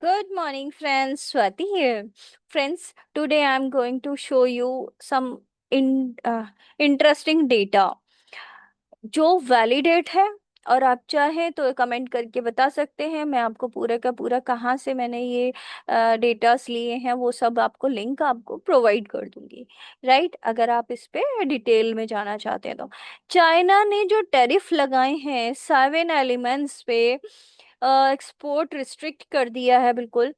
Good morning, friends. Swati here. Friends, today I'm going to show you some interesting data जो validate है। और आप चाहें तो कमेंट करके बता सकते हैं। मैं आपको पूरा का पूरा कहाँ से मैंने ये डेटास लिए हैं वो सब आपको लिंक आपको प्रोवाइड कर दूंगी। राइट, अगर आप इस पे डिटेल में जाना चाहते हैं तो चाइना ने जो टैरिफ लगाए हैं 7 एलिमेंट्स पे, एक्सपोर्ट रिस्ट्रिक्ट कर दिया है बिल्कुल।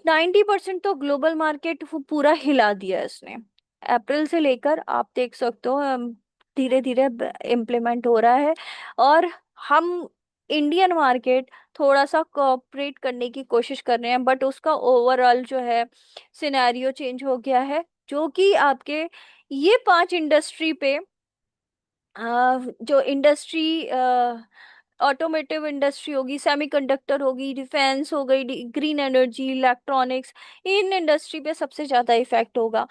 90% तो ग्लोबल मार्केट वो पूरा हिला दिया है इसने। अप्रैल से लेकर आप देख सकते हो धीरे धीरे इम्प्लीमेंट हो रहा है। और हम इंडियन मार्केट थोड़ा सा कोऑपरेट करने की कोशिश कर रहे हैं, बट उसका ओवरऑल जो है सिनेरियो चेंज हो गया है, जो कि आपके ये 5 इंडस्ट्री पे जो इंडस्ट्री ऑटोमेटिव इंडस्ट्री होगी, सेमीकंडक्टर होगी, डिफेंस हो गई, green energy, electronics, in industry पे सबसे ज्यादा इफेक्ट होगा।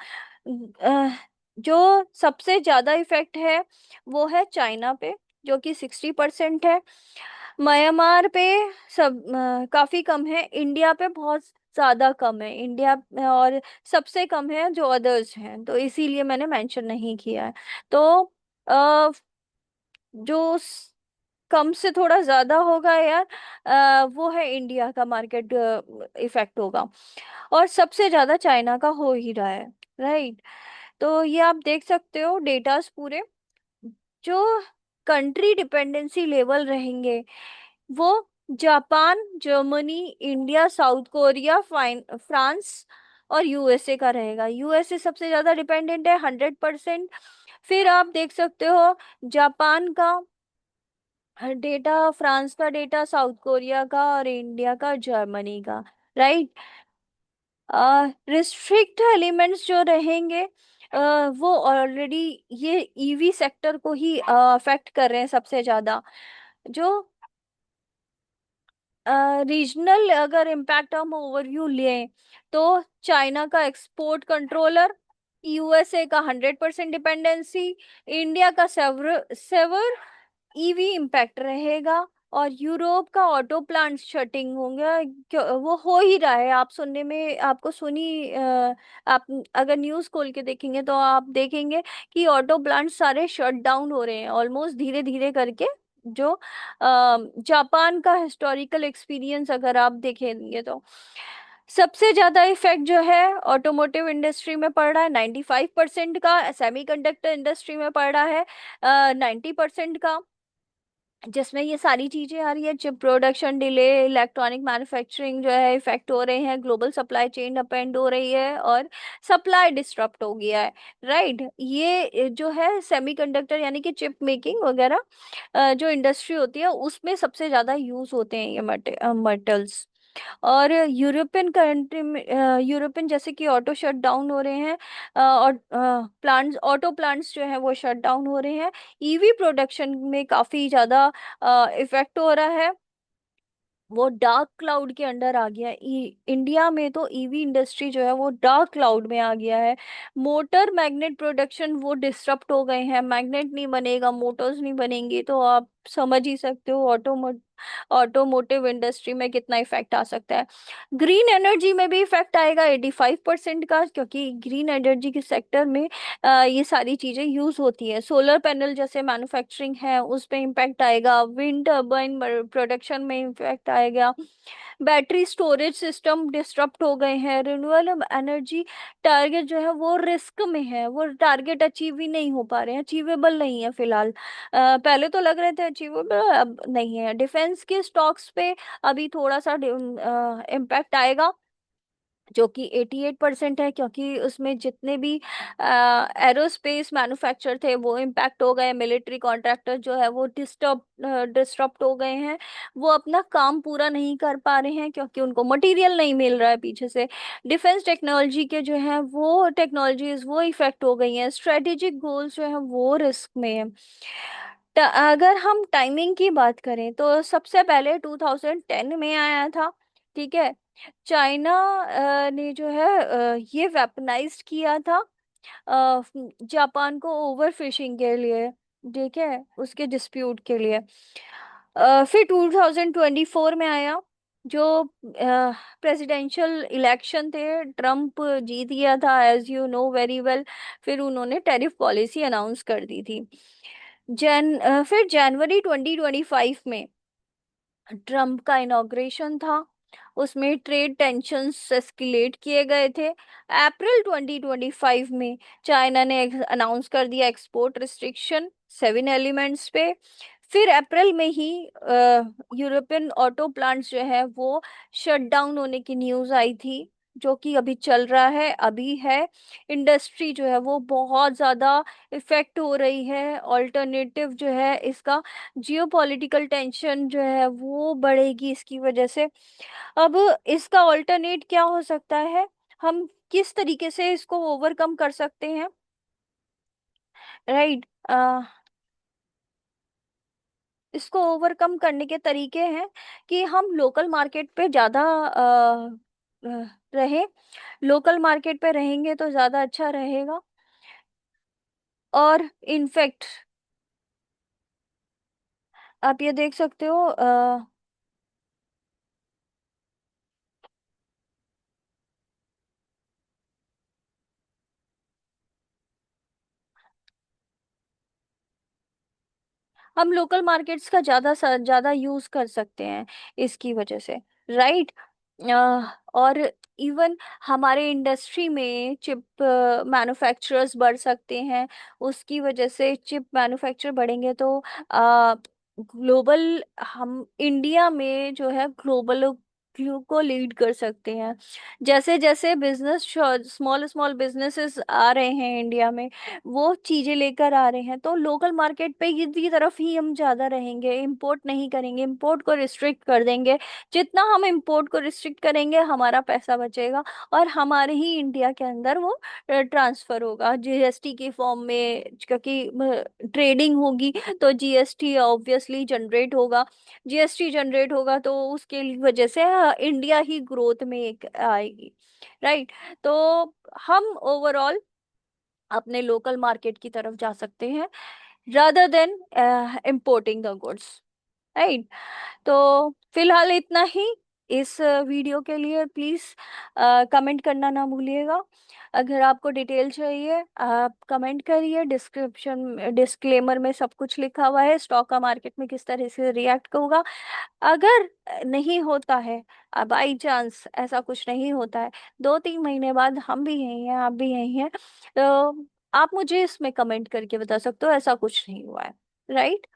जो सबसे ज्यादा इफेक्ट है वो है चाइना पे, जो कि 60% है। म्यांमार पे सब काफी कम है। इंडिया पे बहुत ज्यादा कम है। इंडिया और सबसे कम है जो अदर्स हैं, तो इसीलिए मैंने मेंशन नहीं किया है। तो जो कम से थोड़ा ज्यादा होगा यार, वो है इंडिया का मार्केट इफेक्ट होगा। और सबसे ज्यादा चाइना का हो ही रहा है। राइट, तो ये आप देख सकते हो डेटास पूरे। जो कंट्री डिपेंडेंसी लेवल रहेंगे वो Japan, Germany, India, south Korea, France और यूएसए का रहेगा। यूएसए सबसे ज्यादा डिपेंडेंट है 100%। फिर आप देख सकते हो जापान का डेटा, फ्रांस का डेटा, साउथ कोरिया का, और इंडिया का, जर्मनी का। राइट, रिस्ट्रिक्ट एलिमेंट्स जो रहेंगे वो ऑलरेडी ये ईवी सेक्टर को ही अफेक्ट कर रहे हैं सबसे ज्यादा। जो रीजनल अगर इम्पैक्ट हम ओवरव्यू लें तो चाइना का एक्सपोर्ट कंट्रोलर, यूएसए का 100% डिपेंडेंसी, इंडिया का सेवर सेवर ईवी इम्पैक्ट रहेगा, और यूरोप का ऑटो प्लांट शटिंग होंगे। वो हो ही रहा है, आप सुनने में आपको सुनी आप अगर न्यूज़ खोल के देखेंगे तो आप देखेंगे कि ऑटो प्लांट सारे शट डाउन हो रहे हैं ऑलमोस्ट धीरे धीरे करके। जो जापान का हिस्टोरिकल एक्सपीरियंस अगर आप देखेंगे तो सबसे ज्यादा इफेक्ट जो है ऑटोमोटिव इंडस्ट्री में पड़ रहा है 95% का, सेमीकंडक्टर इंडस्ट्री में पड़ रहा है 90% का, जिसमें ये सारी चीजें आ रही है। Chip production delay, electronic manufacturing जो है इफेक्ट हो रहे हैं, ग्लोबल सप्लाई चेन अपेंड हो रही है, और सप्लाई डिस्टर्ब हो गया है। राइट, ये जो है सेमीकंडक्टर यानी कि चिप मेकिंग वगैरह जो इंडस्ट्री होती है उसमें सबसे ज्यादा यूज होते हैं ये मेटल्स। और यूरोपियन कंट्री में यूरोपियन जैसे कि ऑटो शट डाउन हो रहे हैं, और प्लांट्स, ऑटो प्लांट्स जो है वो शट डाउन हो रहे हैं। ईवी प्रोडक्शन में काफी ज्यादा इफेक्ट हो रहा है। वो डार्क क्लाउड के अंडर आ गया है। इंडिया में तो ईवी इंडस्ट्री जो है वो डार्क क्लाउड में आ गया है। मोटर मैग्नेट प्रोडक्शन वो डिस्टर्ब हो गए हैं। मैग्नेट नहीं बनेगा, मोटर्स नहीं बनेंगी, तो आप समझ ही सकते हो ऑटोमोटिव इंडस्ट्री में कितना इफेक्ट आ सकता है। ग्रीन एनर्जी में भी इफेक्ट आएगा 85% का, क्योंकि ग्रीन एनर्जी के सेक्टर में ये सारी चीजें यूज होती है। सोलर पैनल जैसे मैन्युफैक्चरिंग है उस पे इम्पैक्ट आएगा, विंड टर्बाइन प्रोडक्शन में इम्पैक्ट आएगा, बैटरी स्टोरेज सिस्टम डिस्टर्ब हो गए हैं, रिन्यूएबल एनर्जी टारगेट जो है वो रिस्क में है, वो टारगेट अचीव ही नहीं हो पा रहे हैं, अचीवेबल नहीं है फिलहाल। पहले तो लग रहे थे अचीवेबल, अब नहीं है। डिफेंस के स्टॉक्स पे अभी थोड़ा सा इम्पैक्ट आएगा, जो कि 88% है, क्योंकि उसमें जितने भी एरोस्पेस मैन्युफैक्चर थे वो इम्पैक्ट हो गए। मिलिट्री कॉन्ट्रैक्टर जो है वो डिस्टर्ब हो गए हैं। वो अपना काम पूरा नहीं कर पा रहे हैं क्योंकि उनको मटेरियल नहीं मिल रहा है पीछे से। डिफेंस टेक्नोलॉजी के जो है वो टेक्नोलॉजीज वो इफेक्ट हो गई हैं। स्ट्रेटेजिक गोल्स जो है वो रिस्क में है। अगर हम टाइमिंग की बात करें तो सबसे पहले 2010 में आया था। ठीक है, चाइना ने जो है ये वेपनाइज्ड किया था जापान को ओवर फिशिंग के लिए। ठीक है, उसके डिस्प्यूट के लिए। फिर 2024 में आया जो प्रेसिडेंशियल इलेक्शन थे, ट्रम्प जीत गया था, as you know very well. फिर उन्होंने टैरिफ पॉलिसी अनाउंस कर दी थी। फिर जनवरी 2025 में ट्रम्प का इनॉग्रेशन था। उसमें ट्रेड टेंशन्स एस्केलेट किए गए थे। अप्रैल 2025 में चाइना ने अनाउंस कर दिया एक्सपोर्ट रिस्ट्रिक्शन 7 एलिमेंट्स पे। फिर अप्रैल में ही यूरोपियन ऑटो प्लांट्स जो है वो शट डाउन होने की न्यूज आई थी, जो कि अभी चल रहा है, अभी है। इंडस्ट्री जो है वो बहुत ज्यादा इफेक्ट हो रही है। ऑल्टरनेटिव जो है इसका, जियोपॉलिटिकल टेंशन जो है वो बढ़ेगी इसकी वजह से। अब इसका ऑल्टरनेट क्या हो सकता है, हम किस तरीके से इसको ओवरकम कर सकते हैं? राइट। इसको ओवरकम करने के तरीके हैं कि हम लोकल मार्केट पे ज्यादा रहे। लोकल मार्केट पे रहेंगे तो ज्यादा अच्छा रहेगा। और इनफैक्ट आप ये देख सकते हो, हम लोकल मार्केट्स का ज्यादा यूज कर सकते हैं इसकी वजह से। राइट। और इवन हमारे इंडस्ट्री में चिप मैन्युफैक्चरर्स बढ़ सकते हैं। उसकी वजह से चिप मैन्युफैक्चर बढ़ेंगे तो ग्लोबल, हम इंडिया में जो है ग्लोबल को लीड कर सकते हैं। जैसे जैसे बिजनेस, स्मॉल स्मॉल बिजनेसेस आ रहे हैं इंडिया में, वो चीजें लेकर आ रहे हैं, तो लोकल मार्केट पे की तरफ ही हम ज्यादा रहेंगे। इंपोर्ट नहीं करेंगे, इंपोर्ट को रिस्ट्रिक्ट कर देंगे। जितना हम इंपोर्ट को रिस्ट्रिक्ट करेंगे हमारा पैसा बचेगा, और हमारे ही इंडिया के अंदर वो ट्रांसफर होगा जीएसटी की फॉर्म में, क्योंकि ट्रेडिंग होगी तो जीएसटी ऑब्वियसली जनरेट होगा। जीएसटी जनरेट होगा तो उसके वजह से इंडिया ही ग्रोथ में एक आएगी। राइट। तो हम ओवरऑल अपने लोकल मार्केट की तरफ जा सकते हैं, rather then importing the goods. Right. तो फिलहाल इतना ही। इस वीडियो के लिए प्लीज कमेंट करना ना भूलिएगा। अगर आपको डिटेल चाहिए आप कमेंट करिए। डिस्क्रिप्शन डिस्क्लेमर में सब कुछ लिखा हुआ है, स्टॉक का मार्केट में किस तरह से रिएक्ट होगा। अगर नहीं होता है, बाई चांस ऐसा कुछ नहीं होता है, 2-3 महीने बाद हम भी यही हैं, आप भी यही हैं, तो आप मुझे इसमें कमेंट करके बता सकते हो ऐसा कुछ नहीं हुआ है। राइट।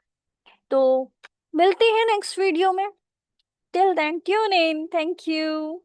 तो मिलते हैं नेक्स्ट वीडियो में। Till then tune in, thank you.